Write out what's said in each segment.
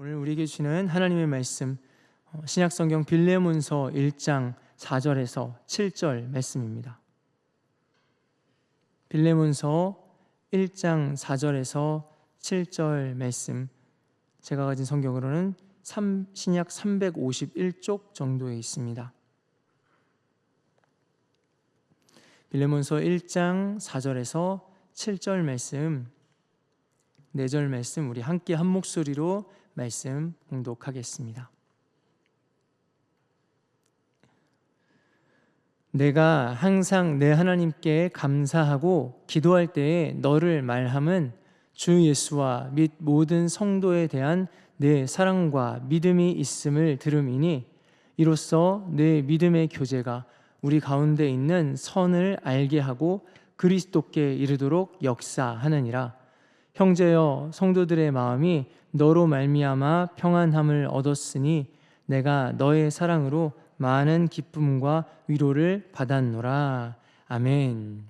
오늘 우리에게 주시는 하나님의 말씀, 신약성경 빌레몬서 1장 4절에서 7절 말씀입니다. 빌레몬서 1장 4절에서 7절 말씀, 제가 가진 성경으로는 신약 351쪽 정도에 있습니다. 빌레몬서 1장 4절에서 7절 말씀, 4절 말씀 우리 함께 한 목소리로 말씀 봉독하겠습니다. 내가 항상 내 하나님께 감사하고 기도할 때에 너를 말함은 주 예수와 및 모든 성도에 대한 내 사랑과 믿음이 있음을 들음이니 이로써 내 믿음의 교제가 우리 가운데 있는 선을 알게 하고 그리스도께 이르도록 역사하느니라. 형제여, 성도들의 마음이 너로 말미암아 평안함을 얻었으니 내가 너의 사랑으로 많은 기쁨과 위로를 받았노라. 아멘.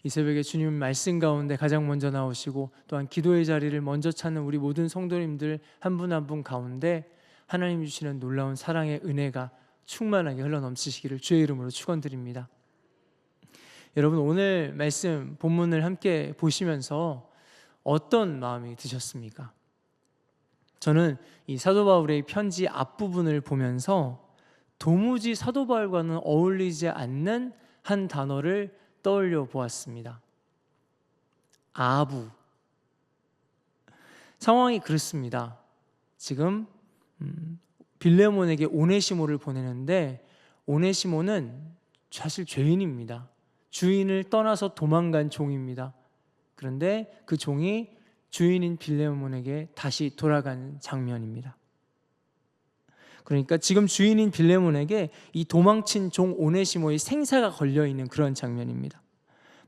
이 새벽에 주님 말씀 가운데 가장 먼저 나오시고 또한 기도의 자리를 먼저 찾는 우리 모든 성도님들 한 분 한 분 가운데 하나님 주시는 놀라운 사랑의 은혜가 충만하게 흘러넘치시기를 주의 이름으로 축원드립니다. 여러분, 오늘 말씀 본문을 함께 보시면서 어떤 마음이 드셨습니까? 저는 이 사도 바울의 편지 앞부분을 보면서 도무지 사도 바울과는 어울리지 않는 한 단어를 떠올려 보았습니다. 아부. 상황이 그렇습니다. 지금 빌레몬에게 오네시모를 보내는데 오네시모는 사실 죄인입니다. 주인을 떠나서 도망간 종입니다. 그런데 그 종이 주인인 빌레몬에게 다시 돌아가는 장면입니다. 그러니까 지금 주인인 빌레몬에게 이 도망친 종 오네시모의 생사가 걸려있는 그런 장면입니다.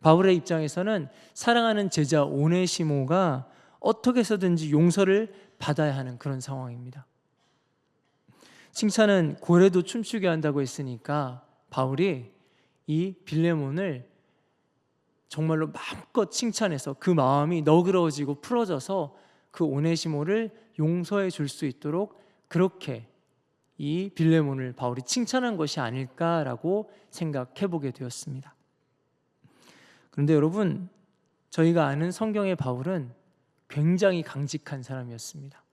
바울의 입장에서는 사랑하는 제자 오네시모가 어떻게 해서든지 용서를 받아야 하는 그런 상황입니다. 칭찬은 고래도 춤추게 한다고 했으니까 바울이 이 빌레몬을 정말로 마음껏 칭찬해서 그 마음이 너그러워지고 풀어져서 그 오네시모를 용서해 줄 수 있도록 그렇게 이 빌레몬을 바울이 칭찬한 것이 아닐까라고 생각해 보게 되었습니다. 그런데 여러분, 저희가 아는 성경의 바울은 굉장히 강직한 사람이었습니다.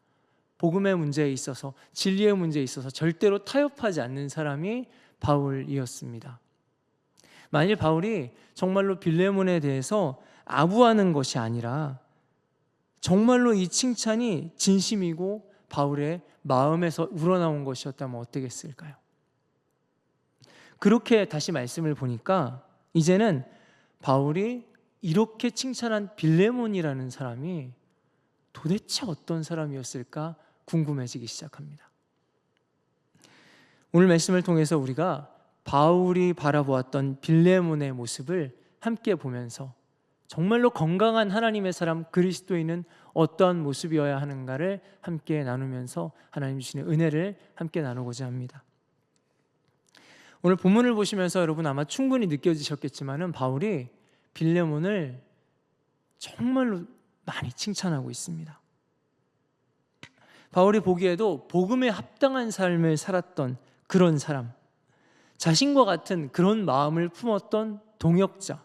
복음의 문제에 있어서, 진리의 문제에 있어서 절대로 타협하지 않는 사람이 바울이었습니다. 만일 바울이 정말로 빌레몬에 대해서 아부하는 것이 아니라 정말로 이 칭찬이 진심이고 바울의 마음에서 우러나온 것이었다면 어떻겠을까요? 그렇게 다시 말씀을 보니까 이제는 바울이 이렇게 칭찬한 빌레몬이라는 사람이 도대체 어떤 사람이었을까 궁금해지기 시작합니다. 오늘 말씀을 통해서 우리가 바울이 바라보았던 빌레몬의 모습을 함께 보면서 정말로 건강한 하나님의 사람 그리스도인은 어떠한 모습이어야 하는가를 함께 나누면서 하나님 주시는 은혜를 함께 나누고자 합니다. 오늘 본문을 보시면서 여러분 아마 충분히 느껴지셨겠지만은 바울이 빌레몬을 정말로 많이 칭찬하고 있습니다. 바울이 보기에도 복음에 합당한 삶을 살았던 그런 사람, 자신과 같은 그런 마음을 품었던 동역자,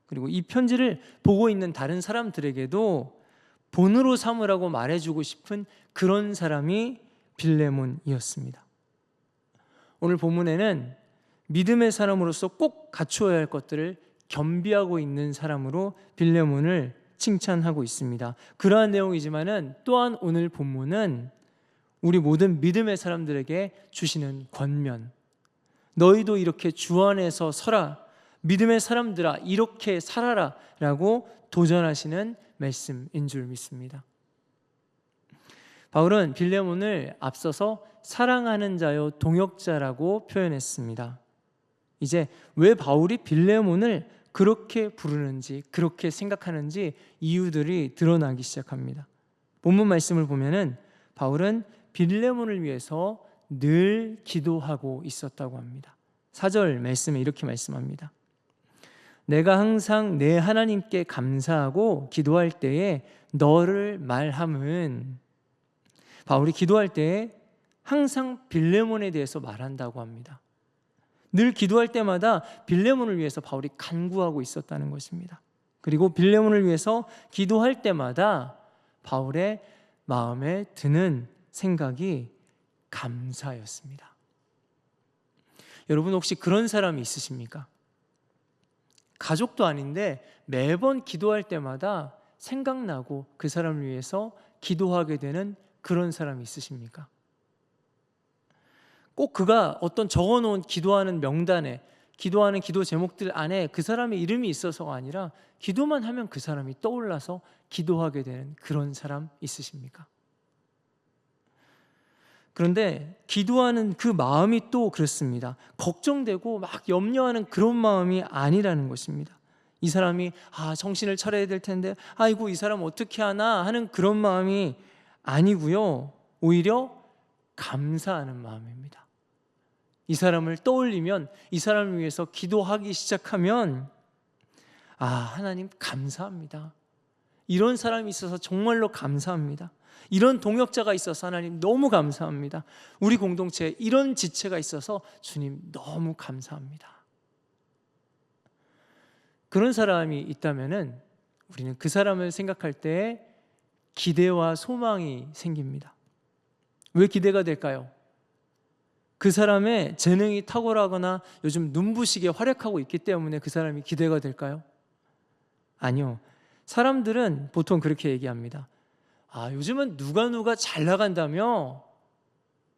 그리고 이 편지를 보고 있는 다른 사람들에게도 본으로 삼으라고 말해주고 싶은 그런 사람이 빌레몬이었습니다. 오늘 본문에는 믿음의 사람으로서 꼭 갖추어야 할 것들을 겸비하고 있는 사람으로 빌레몬을 칭찬하고 있습니다. 그러한 내용이지만은 또한 오늘 본문은 우리 모든 믿음의 사람들에게 주시는 권면, 너희도 이렇게 주 안에서 서라, 믿음의 사람들아 이렇게 살아라 라고 도전하시는 말씀인 줄 믿습니다. 바울은 빌레몬을 앞서서 사랑하는 자요 동역자라고 표현했습니다. 이제 왜 바울이 빌레몬을 그렇게 부르는지, 그렇게 생각하는지 이유들이 드러나기 시작합니다. 본문 말씀을 보면은 바울은 빌레몬을 위해서 늘 기도하고 있었다고 합니다. 4절 말씀에 이렇게 말씀합니다. 내가 항상 내 하나님께 감사하고 기도할 때에 너를 말함은, 바울이 기도할 때에 항상 빌레몬에 대해서 말한다고 합니다. 늘 기도할 때마다 빌레몬을 위해서 바울이 간구하고 있었다는 것입니다. 그리고 빌레몬을 위해서 기도할 때마다 바울의 마음에 드는 생각이 감사였습니다. 여러분 혹시 그런 사람이 있으십니까? 가족도 아닌데 매번 기도할 때마다 생각나고 그 사람을 위해서 기도하게 되는 그런 사람이 있으십니까? 꼭 그가 어떤 적어놓은 기도하는 명단에, 기도하는 기도 제목들 안에 그 사람의 이름이 있어서가 아니라 기도만 하면 그 사람이 떠올라서 기도하게 되는 그런 사람 있으십니까? 그런데 기도하는 그 마음이 또 그렇습니다. 걱정되고 막 염려하는 그런 마음이 아니라는 것입니다. 이 사람이 정신을 차려야 될 텐데 아이고 이 사람 어떻게 하나 하는 그런 마음이 아니고요, 오히려 감사하는 마음입니다. 이 사람을 떠올리면, 이 사람을 위해서 기도하기 시작하면 하나님 감사합니다. 이런 사람이 있어서 정말로 감사합니다. 이런 동역자가 있어서 하나님 너무 감사합니다. 우리 공동체에 이런 지체가 있어서 주님 너무 감사합니다. 그런 사람이 있다면은 우리는 그 사람을 생각할 때 기대와 소망이 생깁니다. 왜 기대가 될까요? 그 사람의 재능이 탁월하거나 요즘 눈부시게 활약하고 있기 때문에 그 사람이 기대가 될까요? 아니요. 사람들은 보통 그렇게 얘기합니다. 요즘은 누가 잘 나간다며.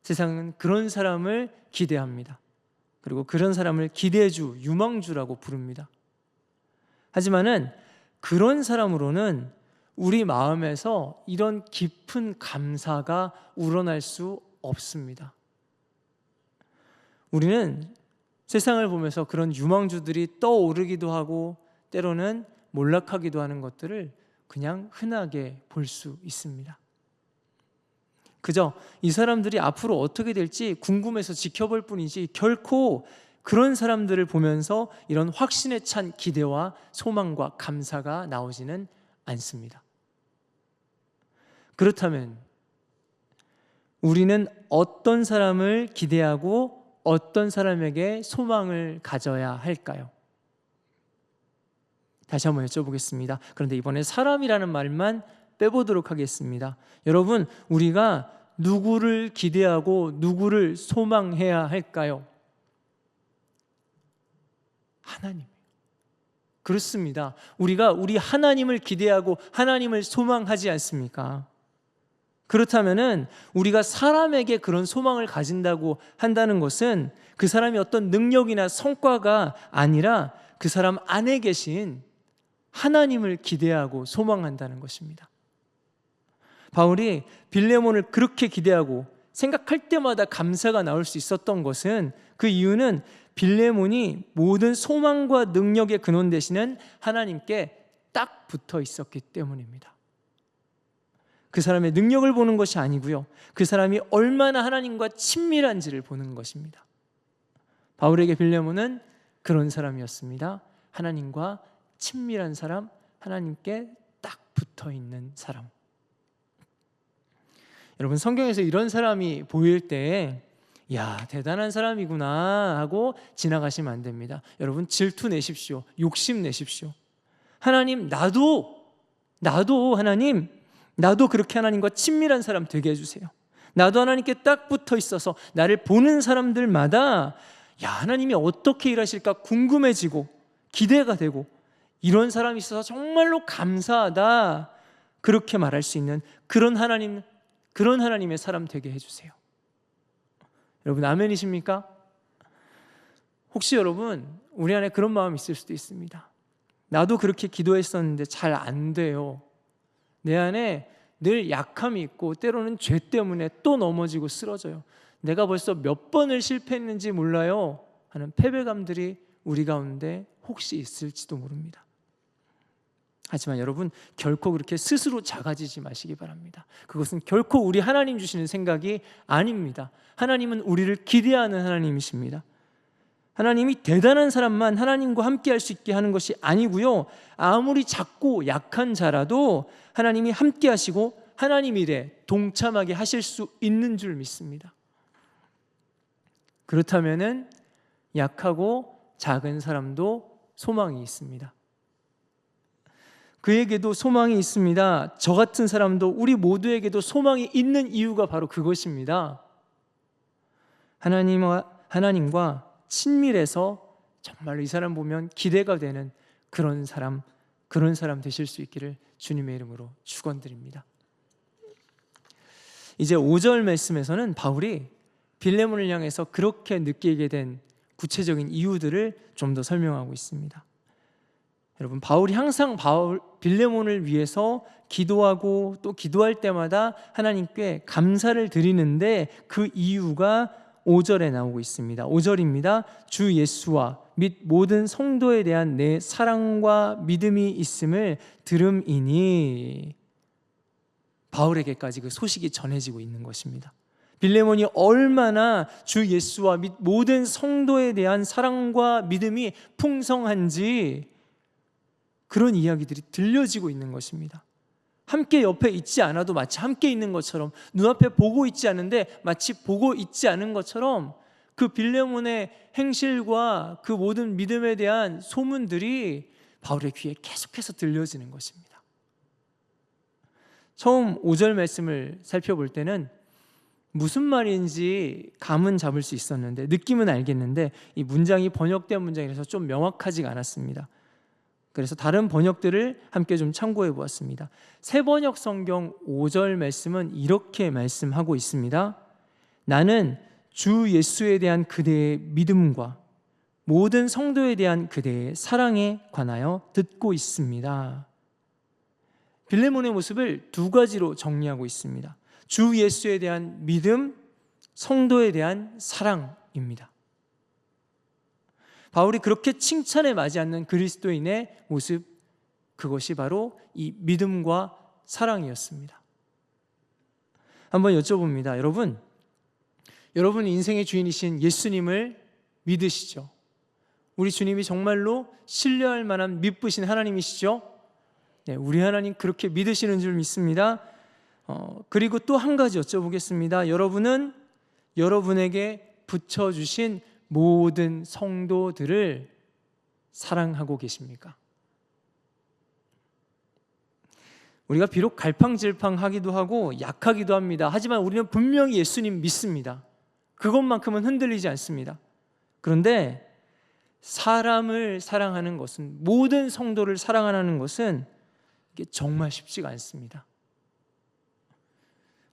세상은 그런 사람을 기대합니다. 그리고 그런 사람을 기대주, 유망주라고 부릅니다. 하지만은 그런 사람으로는 우리 마음에서 이런 깊은 감사가 우러날 수 없습니다. 우리는 세상을 보면서 그런 유망주들이 떠오르기도 하고 때로는 몰락하기도 하는 것들을 그냥 흔하게 볼 수 있습니다. 그저 이 사람들이 앞으로 어떻게 될지 궁금해서 지켜볼 뿐이지 결코 그런 사람들을 보면서 이런 확신에 찬 기대와 소망과 감사가 나오지는 않습니다. 그렇다면 우리는 어떤 사람을 기대하고 어떤 사람에게 소망을 가져야 할까요? 다시 한번 여쭤보겠습니다. 그런데 이번에 사람이라는 말만 빼보도록 하겠습니다. 여러분, 우리가 누구를 기대하고 누구를 소망해야 할까요? 하나님. 그렇습니다. 우리가 우리 하나님을 기대하고 하나님을 소망하지 않습니까? 그렇다면은 우리가 사람에게 그런 소망을 가진다고 한다는 것은 그 사람이 어떤 능력이나 성과가 아니라 그 사람 안에 계신 하나님을 기대하고 소망한다는 것입니다. 바울이 빌레몬을 그렇게 기대하고 생각할 때마다 감사가 나올 수 있었던 것은, 그 이유는 빌레몬이 모든 소망과 능력의 근원 되시는 하나님께 딱 붙어 있었기 때문입니다. 그 사람의 능력을 보는 것이 아니고요, 그 사람이 얼마나 하나님과 친밀한지를 보는 것입니다. 바울에게 빌레몬은 그런 사람이었습니다. 하나님과 친밀한 사람, 하나님께 딱 붙어 있는 사람. 여러분, 성경에서 이런 사람이 보일 때 대단한 사람이구나 하고 지나가시면 안 됩니다. 여러분, 질투 내십시오. 욕심 내십시오. 하나님, 나도 하나님, 나도 그렇게 하나님과 친밀한 사람 되게 해주세요. 나도 하나님께 딱 붙어 있어서 나를 보는 사람들마다 하나님이 어떻게 일하실까 궁금해지고 기대가 되고, 이런 사람이 있어서 정말로 감사하다 그렇게 말할 수 있는 그런 하나님의 사람 되게 해주세요. 여러분, 아멘이십니까? 혹시 여러분, 우리 안에 그런 마음이 있을 수도 있습니다. 나도 그렇게 기도했었는데 잘 안 돼요. 내 안에 늘 약함이 있고 때로는 죄 때문에 또 넘어지고 쓰러져요. 내가 벌써 몇 번을 실패했는지 몰라요 하는 패배감들이 우리 가운데 혹시 있을지도 모릅니다. 하지만 여러분, 결코 그렇게 스스로 작아지지 마시기 바랍니다. 그것은 결코 우리 하나님 주시는 생각이 아닙니다. 하나님은 우리를 기대하는 하나님이십니다. 하나님이 대단한 사람만 하나님과 함께 할 수 있게 하는 것이 아니고요, 아무리 작고 약한 자라도 하나님이 함께 하시고 하나님 일에 동참하게 하실 수 있는 줄 믿습니다. 그렇다면은 약하고 작은 사람도 소망이 있습니다. 그에게도 소망이 있습니다. 저 같은 사람도, 우리 모두에게도 소망이 있는 이유가 바로 그것입니다. 하나님과 친밀해서 정말로 이 사람 보면 기대가 되는 그런 사람 되실 수 있기를 주님의 이름으로 축원드립니다. 이제 5절 말씀에서는 바울이 빌레몬을 향해서 그렇게 느끼게 된 구체적인 이유들을 좀 더 설명하고 있습니다. 여러분, 바울이 항상 빌레몬을 위해서 기도하고 또 기도할 때마다 하나님께 감사를 드리는데 그 이유가 5절에 나오고 있습니다. 5절입니다. 주 예수와 및 모든 성도에 대한 내 사랑과 믿음이 있음을 들음이니, 바울에게까지 그 소식이 전해지고 있는 것입니다. 빌레몬이 얼마나 주 예수와 및 모든 성도에 대한 사랑과 믿음이 풍성한지 그런 이야기들이 들려지고 있는 것입니다. 함께 옆에 있지 않아도 마치 함께 있는 것처럼, 눈앞에 보고 있지 않은데 마치 보고 있지 않은 것처럼 그 빌레몬의 행실과 그 모든 믿음에 대한 소문들이 바울의 귀에 계속해서 들려지는 것입니다. 처음 5절 말씀을 살펴볼 때는 무슨 말인지 감은 잡을 수 있었는데, 느낌은 알겠는데 이 문장이 번역된 문장이라서 좀 명확하지가 않았습니다. 그래서 다른 번역들을 함께 좀 참고해 보았습니다. 새번역 성경 5절 말씀은 이렇게 말씀하고 있습니다. 나는 주 예수에 대한 그대의 믿음과 모든 성도에 대한 그대의 사랑에 관하여 듣고 있습니다. 빌레몬의 모습을 두 가지로 정리하고 있습니다. 주 예수에 대한 믿음, 성도에 대한 사랑입니다. 바울이 그렇게 칭찬에 맞지 않는 그리스도인의 모습, 그것이 바로 이 믿음과 사랑이었습니다. 한번 여쭤봅니다. 여러분 인생의 주인이신 예수님을 믿으시죠? 우리 주님이 정말로 신뢰할 만한 믿으신 하나님이시죠? 네, 우리 하나님 그렇게 믿으시는 줄 믿습니다. 그리고 또 한 가지 여쭤보겠습니다. 여러분은 여러분에게 붙여주신 모든 성도들을 사랑하고 계십니까? 우리가 비록 갈팡질팡하기도 하고 약하기도 합니다. 하지만 우리는 분명히 예수님 믿습니다. 그것만큼은 흔들리지 않습니다. 그런데 사람을 사랑하는 것은, 모든 성도를 사랑하는 것은 이게 정말 쉽지가 않습니다.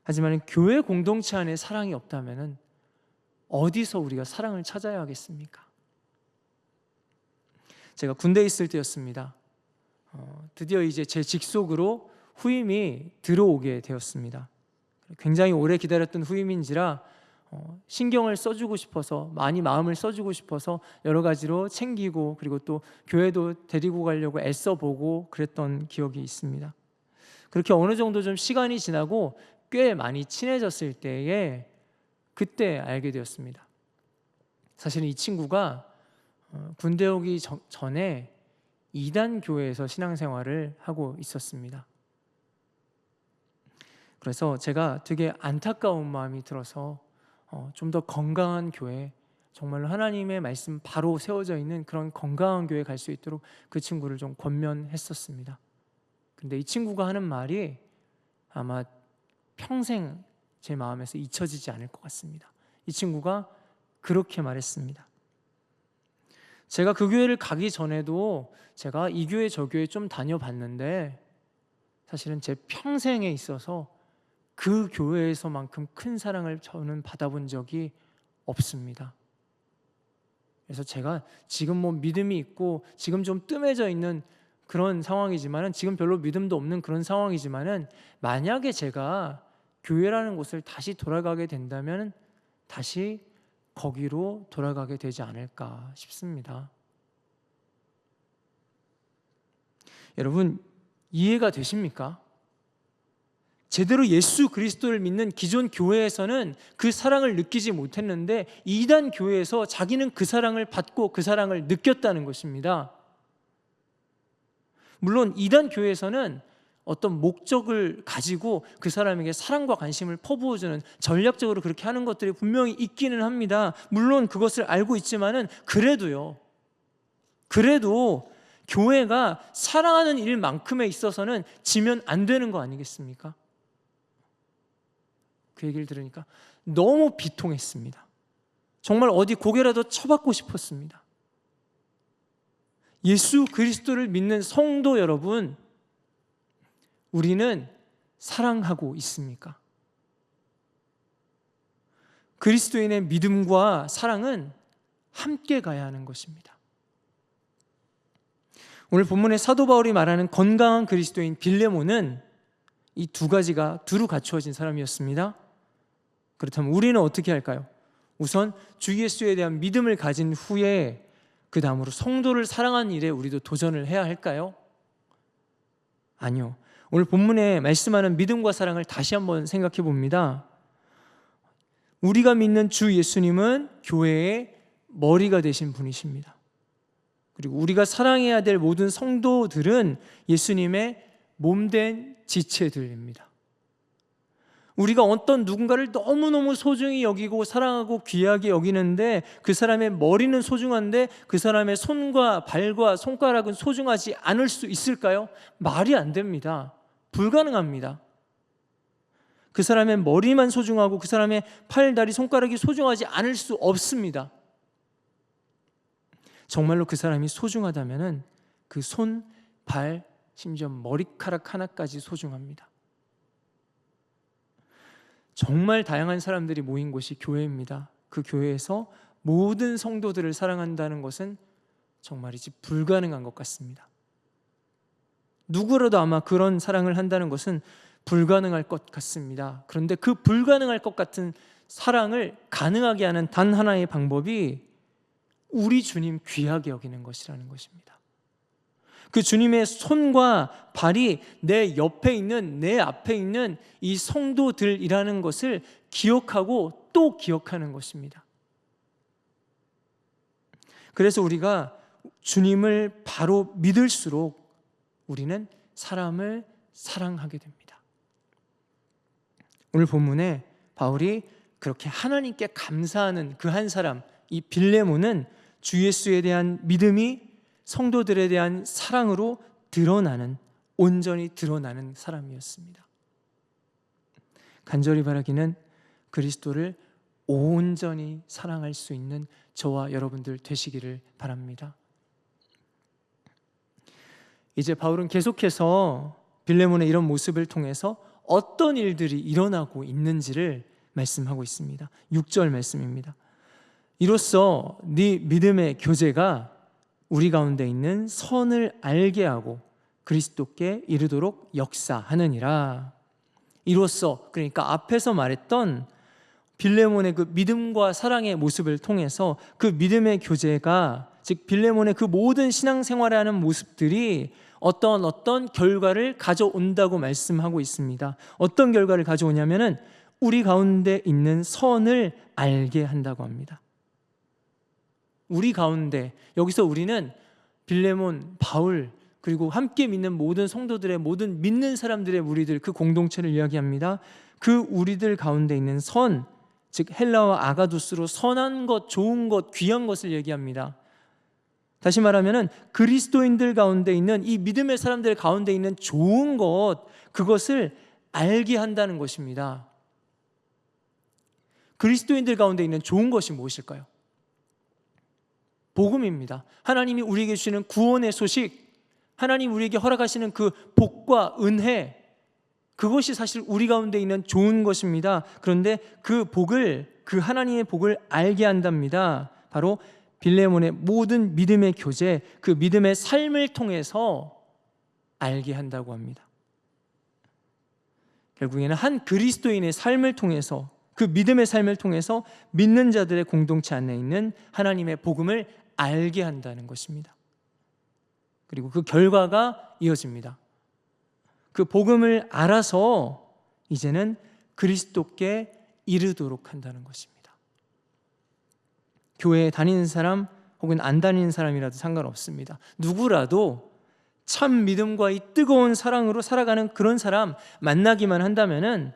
하지만 교회 공동체 안에 사랑이 없다면 어디서 우리가 사랑을 찾아야 하겠습니까? 제가 군대에 있을 때였습니다. 드디어 이제 제 직속으로 후임이 들어오게 되었습니다. 굉장히 오래 기다렸던 후임인지라 신경을 써주고 싶어서, 많이 마음을 써주고 싶어서 여러 가지로 챙기고, 그리고 또 교회도 데리고 가려고 애써보고 그랬던 기억이 있습니다. 그렇게 어느 정도 좀 시간이 지나고 꽤 많이 친해졌을 때에 그때 알게 되었습니다. 사실은 이 친구가 군대 오기 전에 이단 교회에서 신앙생활을 하고 있었습니다. 그래서 제가 되게 안타까운 마음이 들어서 좀 더 건강한 교회, 정말로 하나님의 말씀 바로 세워져 있는 그런 건강한 교회 갈 수 있도록 그 친구를 좀 권면했었습니다. 근데 이 친구가 하는 말이 아마 평생 제 마음에서 잊혀지지 않을 것 같습니다. 이 친구가 그렇게 말했습니다. 제가 그 교회를 가기 전에도 제가 이 교회 저 교회 좀 다녀봤는데 사실은 제 평생에 있어서 그 교회에서만큼 큰 사랑을 저는 받아본 적이 없습니다. 그래서 제가 지금 뭐 믿음이 있고 지금 좀 뜸해져 있는 그런 상황이지만은, 지금 별로 믿음도 없는 그런 상황이지만은, 만약에 제가 교회라는 곳을 다시 돌아가게 된다면 다시 거기로 돌아가게 되지 않을까 싶습니다. 여러분, 이해가 되십니까? 제대로 예수 그리스도를 믿는 기존 교회에서는 그 사랑을 느끼지 못했는데 이단 교회에서 자기는 그 사랑을 받고 그 사랑을 느꼈다는 것입니다. 물론 이단 교회에서는 어떤 목적을 가지고 그 사람에게 사랑과 관심을 퍼부어주는, 전략적으로 그렇게 하는 것들이 분명히 있기는 합니다. 물론 그것을 알고 있지만은 그래도 교회가 사랑하는 일만큼에 있어서는 지면 안 되는 거 아니겠습니까? 그 얘기를 들으니까 너무 비통했습니다. 정말 어디 고개라도 쳐박고 싶었습니다. 예수 그리스도를 믿는 성도 여러분, 우리는 사랑하고 있습니까? 그리스도인의 믿음과 사랑은 함께 가야 하는 것입니다. 오늘 본문의 사도 바울이 말하는 건강한 그리스도인 빌레몬은 이 두 가지가 두루 갖추어진 사람이었습니다. 그렇다면 우리는 어떻게 할까요? 우선 주 예수에 대한 믿음을 가진 후에 그 다음으로 성도를 사랑하는 일에 우리도 도전을 해야 할까요? 아니요. 오늘 본문에 말씀하는 믿음과 사랑을 다시 한번 생각해 봅니다. 우리가 믿는 주 예수님은 교회의 머리가 되신 분이십니다. 그리고 우리가 사랑해야 될 모든 성도들은 예수님의 몸된 지체들입니다. 우리가 어떤 누군가를 너무너무 소중히 여기고 사랑하고 귀하게 여기는데 그 사람의 머리는 소중한데 그 사람의 손과 발과 손가락은 소중하지 않을 수 있을까요? 말이 안 됩니다. 불가능합니다. 그 사람의 머리만 소중하고 그 사람의 팔, 다리, 손가락이 소중하지 않을 수 없습니다. 정말로 그 사람이 소중하다면 그 손, 발, 심지어 머리카락 하나까지 소중합니다. 정말 다양한 사람들이 모인 곳이 교회입니다. 그 교회에서 모든 성도들을 사랑한다는 것은 정말이지 불가능한 것 같습니다. 누구라도 아마 그런 사랑을 한다는 것은 불가능할 것 같습니다. 그런데 그 불가능할 것 같은 사랑을 가능하게 하는 단 하나의 방법이 우리 주님 귀하게 여기는 것이라는 것입니다. 그 주님의 손과 발이 내 옆에 있는, 내 앞에 있는 이 성도들이라는 것을 기억하고 또 기억하는 것입니다. 그래서 우리가 주님을 바로 믿을수록 우리는 사람을 사랑하게 됩니다. 오늘 본문에 바울이 그렇게 하나님께 감사하는 그 한 사람, 이 빌레몬은 주 예수에 대한 믿음이 성도들에 대한 사랑으로 드러나는, 온전히 드러나는 사람이었습니다. 간절히 바라기는 그리스도를 온전히 사랑할 수 있는 저와 여러분들 되시기를 바랍니다. 이제 바울은 계속해서 빌레몬의 이런 모습을 통해서 어떤 일들이 일어나고 있는지를 말씀하고 있습니다. 6절 말씀입니다. 이로써 네 믿음의 교제가 우리 가운데 있는 선을 알게 하고 그리스도께 이르도록 역사하느니라. 이로써, 그러니까 앞에서 말했던 빌레몬의 그 믿음과 사랑의 모습을 통해서 그 믿음의 교제가, 즉 빌레몬의 그 모든 신앙생활을 하는 모습들이 어떤 결과를 가져온다고 말씀하고 있습니다. 어떤 결과를 가져오냐면은 우리 가운데 있는 선을 알게 한다고 합니다. 우리 가운데, 여기서 우리는 빌레몬, 바울, 그리고 함께 믿는 모든 성도들의, 모든 믿는 사람들의 무리들, 그 공동체를 이야기합니다. 그 우리들 가운데 있는 선, 즉 헬라어 아가두스로 선한 것, 좋은 것, 귀한 것을 얘기합니다. 다시 말하면 그리스도인들 가운데 있는, 이 믿음의 사람들 가운데 있는 좋은 것, 그것을 알게 한다는 것입니다. 그리스도인들 가운데 있는 좋은 것이 무엇일까요? 복음입니다. 하나님이 우리에게 주시는 구원의 소식, 하나님 우리에게 허락하시는 그 복과 은혜, 그것이 사실 우리 가운데 있는 좋은 것입니다. 그런데 그 복을, 그 하나님의 복을 알게 한답니다. 바로 빌레몬의 모든 믿음의 교제, 그 믿음의 삶을 통해서 알게 한다고 합니다. 결국에는 한 그리스도인의 삶을 통해서, 그 믿음의 삶을 통해서 믿는 자들의 공동체 안에 있는 하나님의 복음을 알게 한다는 것입니다. 그리고 그 결과가 이어집니다. 그 복음을 알아서 이제는 그리스도께 이르도록 한다는 것입니다. 교회에 다니는 사람 혹은 안 다니는 사람이라도 상관없습니다. 누구라도 참 믿음과 이 뜨거운 사랑으로 살아가는 그런 사람 만나기만 한다면은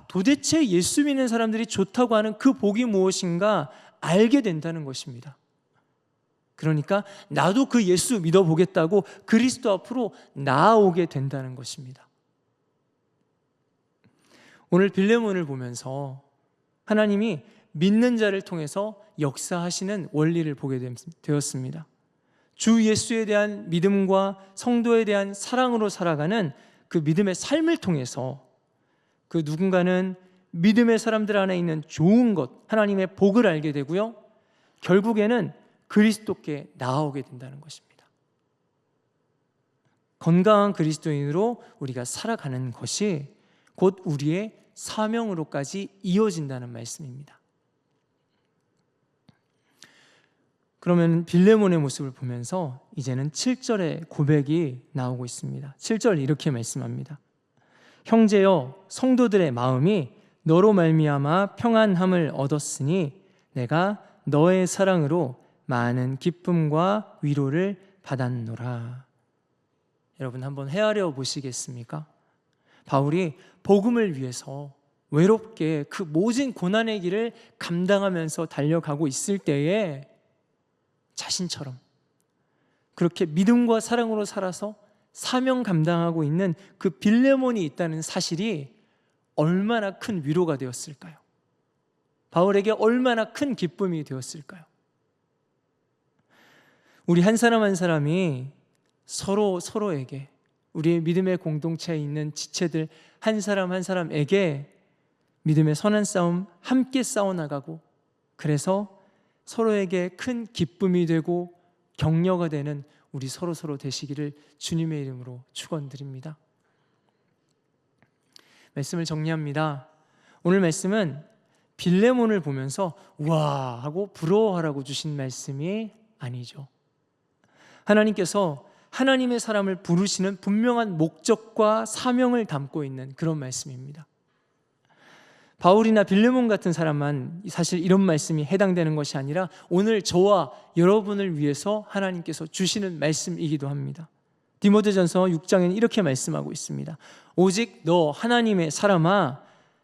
도대체 예수 믿는 사람들이 좋다고 하는 그 복이 무엇인가 알게 된다는 것입니다. 그러니까 나도 그 예수 믿어보겠다고 그리스도 앞으로 나아오게 된다는 것입니다. 오늘 빌레몬을 보면서 하나님이 믿는 자를 통해서 역사하시는 원리를 보게 되었습니다. 주 예수에 대한 믿음과 성도에 대한 사랑으로 살아가는 그 믿음의 삶을 통해서 그 누군가는 믿음의 사람들 안에 있는 좋은 것, 하나님의 복을 알게 되고요, 결국에는 그리스도께 나아오게 된다는 것입니다. 건강한 그리스도인으로 우리가 살아가는 것이 곧 우리의 사명으로까지 이어진다는 말씀입니다. 그러면 빌레몬의 모습을 보면서 이제는 7절의 고백이 나오고 있습니다. 7절 이렇게 말씀합니다. 형제여, 성도들의 마음이 너로 말미암아 평안함을 얻었으니 내가 너의 사랑으로 많은 기쁨과 위로를 받았노라. 여러분 한번 헤아려 보시겠습니까? 바울이 복음을 위해서 외롭게 그 모진 고난의 길을 감당하면서 달려가고 있을 때에 자신처럼 그렇게 믿음과 사랑으로 살아서 사명 감당하고 있는 그 빌레몬이 있다는 사실이 얼마나 큰 위로가 되었을까요? 바울에게 얼마나 큰 기쁨이 되었을까요? 우리 한 사람 한 사람이 서로에게, 우리의 믿음의 공동체에 있는 지체들 한 사람 한 사람에게 믿음의 선한 싸움 함께 싸워나가고, 그래서 서로에게 큰 기쁨이 되고 격려가 되는 우리 서로 되시기를 주님의 이름으로 축원드립니다. 말씀을 정리합니다. 오늘 말씀은 빌레몬을 보면서 와 하고 부러워하라고 주신 말씀이 아니죠. 하나님께서 하나님의 사람을 부르시는 분명한 목적과 사명을 담고 있는 그런 말씀입니다. 바울이나 빌레몬 같은 사람만 사실 이런 말씀이 해당되는 것이 아니라 오늘 저와 여러분을 위해서 하나님께서 주시는 말씀이기도 합니다. 디모데전서 6장에는 이렇게 말씀하고 있습니다. 오직 너 하나님의 사람아,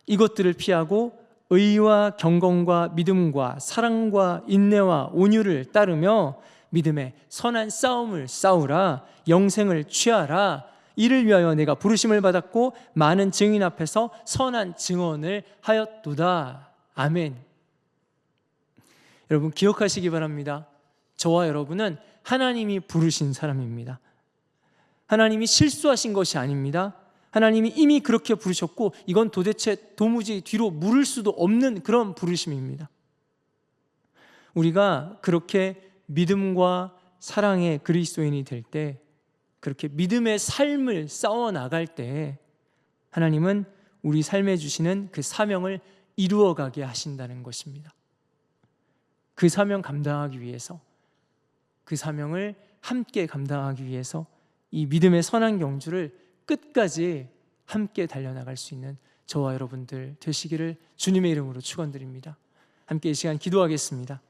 이것들을 피하고 의와 경건과 믿음과 사랑과 인내와 온유를 따르며 믿음의 선한 싸움을 싸우라. 영생을 취하라. 이를 위하여 내가 부르심을 받았고 많은 증인 앞에서 선한 증언을 하였도다. 아멘. 여러분 기억하시기 바랍니다. 저와 여러분은 하나님이 부르신 사람입니다. 하나님이 실수하신 것이 아닙니다. 하나님이 이미 그렇게 부르셨고 이건 도대체 도무지 뒤로 물을 수도 없는 그런 부르심입니다. 우리가 그렇게 믿음과 사랑의 그리스도인이 될 때, 그렇게 믿음의 삶을 싸워 나갈 때 하나님은 우리 삶에 주시는 그 사명을 이루어가게 하신다는 것입니다. 그 사명 감당하기 위해서, 그 사명을 함께 감당하기 위해서 이 믿음의 선한 경주를 끝까지 함께 달려나갈 수 있는 저와 여러분들 되시기를 주님의 이름으로 축원드립니다. 함께 이 시간 기도하겠습니다.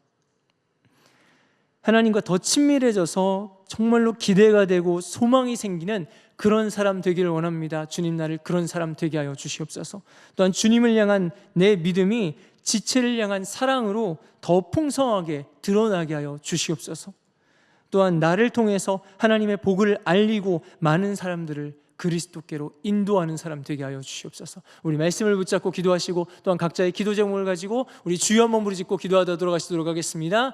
하나님과 더 친밀해져서 정말로 기대가 되고 소망이 생기는 그런 사람 되기를 원합니다. 주님, 나를 그런 사람 되게 하여 주시옵소서. 또한 주님을 향한 내 믿음이 지체를 향한 사랑으로 더 풍성하게 드러나게 하여 주시옵소서. 또한 나를 통해서 하나님의 복을 알리고 많은 사람들을 그리스도께로 인도하는 사람 되게 하여 주시옵소서. 우리 말씀을 붙잡고 기도하시고 또한 각자의 기도 제목을 가지고 우리 주여 한번 부르짖고 기도하다 돌아가시도록 하겠습니다.